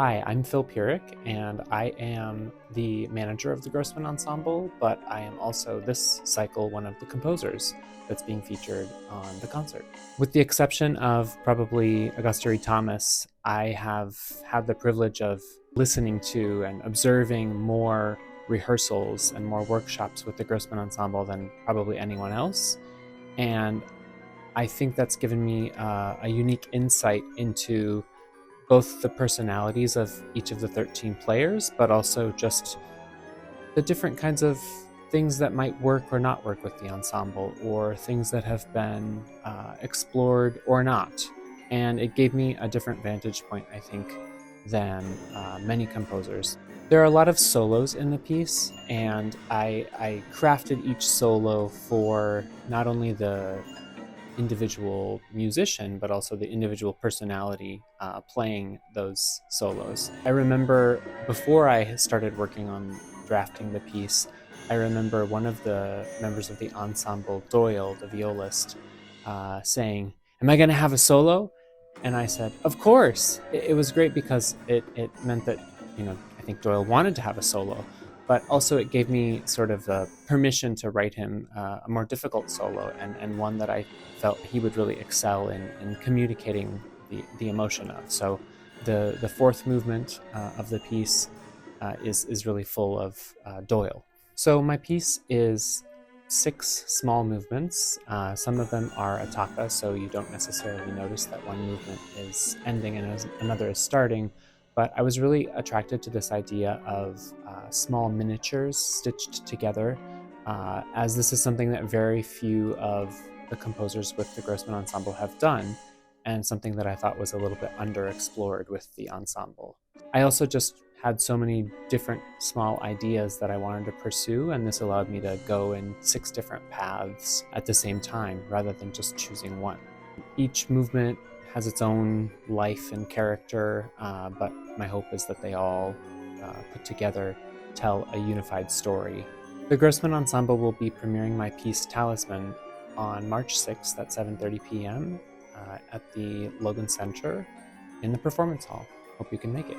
Hi, I'm Phil Pierick, and I am the manager of the Grossman Ensemble, but I am also this cycle one of the composers that's being featured on the concert. With the exception of probably Augusta Reed Thomas, I have had the privilege of listening to and observing more rehearsals and more workshops with the Grossman Ensemble than probably anyone else. And I think that's given me a unique insight into both the personalities of each of the 13 players, but also just the different kinds of things that might work or not work with the ensemble, or things that have been explored or not. And it gave me a different vantage point, I think, than many composers. There are a lot of solos in the piece, and I crafted each solo for not only the individual musician, but also the individual personality playing those solos. I remember before I started working on drafting the piece, I remember one of the members of the ensemble, Doyle, the violist, saying, "Am I going to have a solo?" And I said, "Of course." It was great because it meant that, I think Doyle wanted to have a solo, but also it gave me sort of the permission to write him a more difficult solo, and one that I felt he would really excel in communicating the emotion of. So the fourth movement of the piece is really full of Doyle. So my piece is 6 small movements. Some of them are attacca, so you don't necessarily notice that one movement is ending and another is starting. But I was really attracted to this idea of small miniatures stitched together, as this is something that very few of the composers with the Grossman Ensemble have done, and something that I thought was a little bit underexplored with the ensemble. I also just had so many different small ideas that I wanted to pursue, and this allowed me to go in 6 different paths at the same time rather than just choosing one. Each movement has its own life and character, but my hope is that they all put together tell a unified story. The Grossman Ensemble will be premiering my piece Talisman on March 6th at 7:30 p.m. At the Logan Center in the Performance Hall. Hope you can make it.